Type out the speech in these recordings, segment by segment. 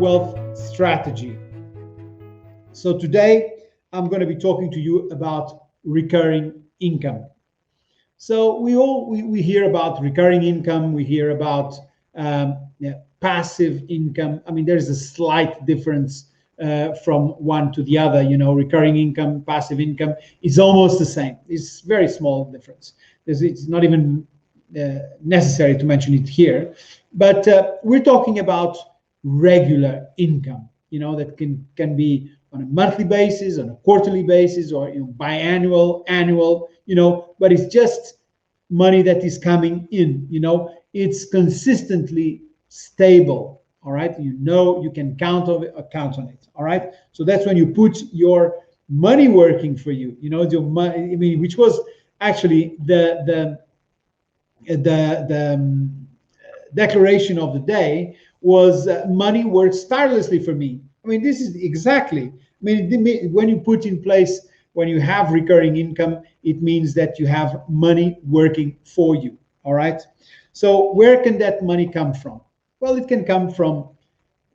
wealth strategy. So today I'm going to be talking to you about recurring income. So we hear about recurring income, we hear about passive income. I mean, there's a slight difference from one to the other. You know, recurring income, passive income is almost the same. It's very small difference. It's not even necessary to mention it here, but we're talking about regular income. You know, that can be on a monthly basis, on a quarterly basis, or biannual, annual. You know, but it's just money that is coming in. You know, it's consistently stable. All right, you can count on it. All right, so that's when you put your money working for you. You know, your money. I mean, which was actually the declaration of the day was money works tirelessly for me. I mean, this is exactly. I mean, when you put in place, when you have recurring income, it means that you have money working for you. All right. So where can that money come from? Well, it can come from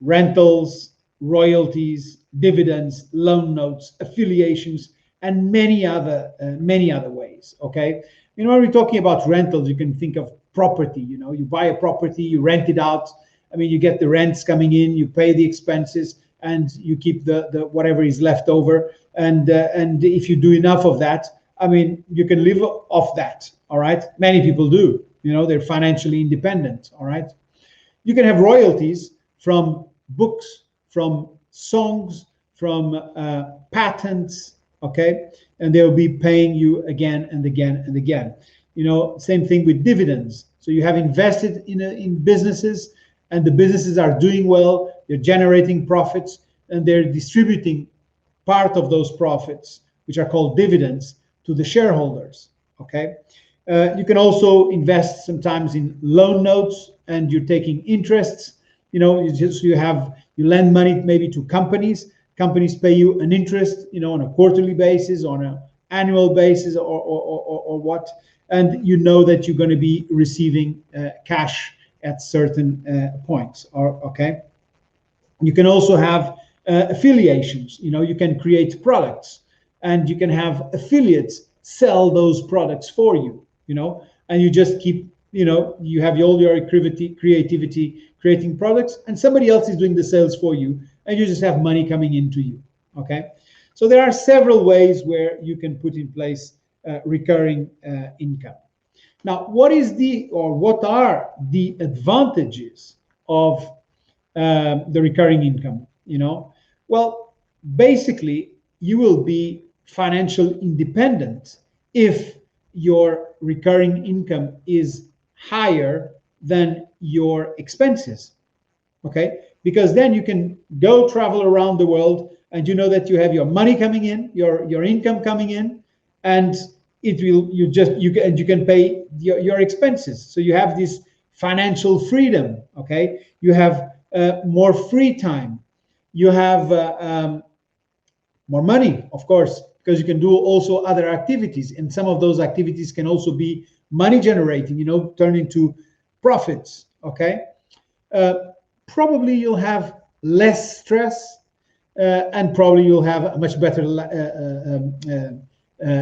rentals, royalties, dividends, loan notes, affiliations, and many other ways. Okay. You know, when we're talking about rentals, you can think of property. You know, you buy a property, you rent it out. I mean, you get the rents coming in, you pay the expenses, and you keep the whatever is left over. And if you do enough of that, I mean, you can live off that. All right. Many people do. You know, they're financially independent. All right. You can have royalties from books, from songs, from patents. Okay. And they'll be paying you again and again and again. You know, same thing with dividends. So you have invested in businesses, and the businesses are doing well. They're generating profits, and they're distributing part of those profits, which are called dividends, to the shareholders. Okay. You can also invest sometimes in loan notes, and you're taking interests. You know, you lend money maybe to companies. Companies pay you an interest, you know, on a quarterly basis, on an annual basis, or what, and you know that you're going to be receiving cash at certain points. Okay. You can also have affiliations. You know, you can create products, and you can have affiliates sell those products for you. You know, and you just keep, you know, you have all your creativity creating products, and somebody else is doing the sales for you, and you just have money coming into you. Okay, so there are several ways where you can put in place recurring income. Now, what are the advantages of the recurring income? You know, well, basically, you will be financially independent if your recurring income is higher than your expenses. Okay, because then you can go travel around the world, and you know that you have your money coming in, your income coming in, and you can pay your expenses. So you have this financial freedom. Okay, you have more free time, you have more money, of course, because you can do also other activities, and some of those activities can also be money generating, you know, turn into profits. Okay, probably you'll have less stress, and probably you'll have a much better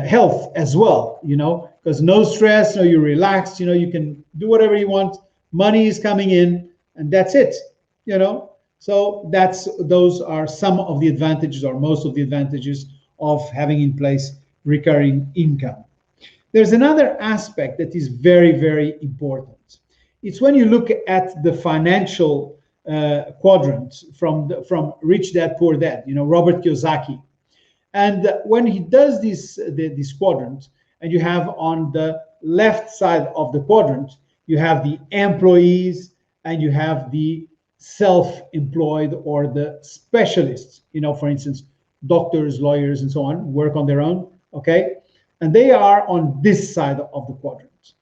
health as well, you know, because no stress, no, you're relaxed, you know, you can do whatever you want, money is coming in, and that's it, you know. So those are some of the advantages, or most of the advantages, of having in place recurring income. There's another aspect that is very, very important. It's when you look at the financial quadrant from Rich Dad Poor Dad, you know, Robert Kiyosaki. And when he does this quadrant, and you have on the left side of the quadrant, you have the employees, and you have the self-employed, or the specialists, you know, for instance, doctors, lawyers, and so on, work on their own. Okay, and they are on this side of the quadrant,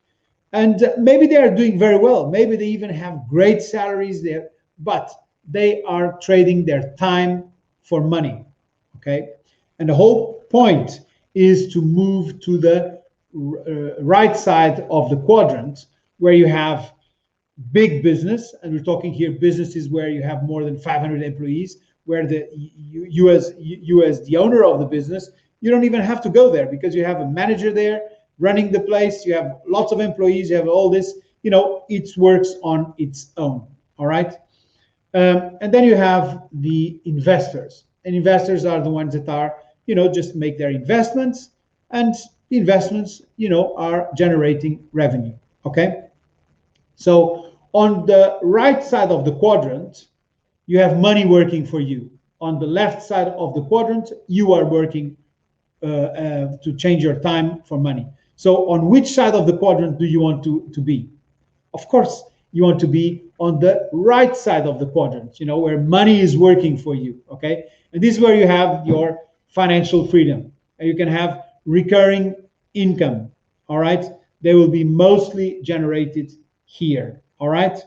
and maybe they are doing very well, maybe they even have great salaries there, but they are trading their time for money. Okay, and the whole point is to move to the right side of the quadrant, where you have big business, and we're talking here businesses where you have more than 500 employees, where you as the owner of the business, you don't even have to go there because you have a manager there running the place, you have lots of employees, you have all this, it works on its own. All right. And then you have the investors, and investors are the ones that are, just make their investments, and the investments, are generating revenue. Okay. So on the right side of the quadrant, you have money working for you. On the left side of the quadrant, you are working to change your time for money. So on which side of the quadrant do you want to be? Of course, you want to be on the right side of the quadrant, where money is working for you, okay? And this is where you have your financial freedom. And you can have recurring income, all right? They will be mostly generated here, all right?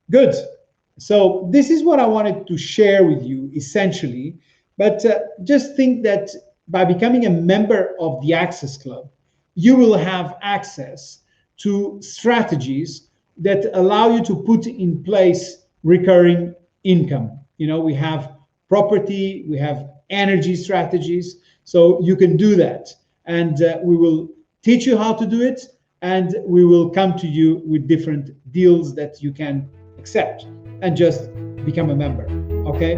Good. So this is what I wanted to share with you, essentially. But just think that by becoming a member of the Access Club, you will have access to strategies that allow you to put in place recurring income. We have property, we have energy strategies, so you can do that. And we will teach you how to do it, and we will come to you with different deals that you can accept and just become a member. Okay?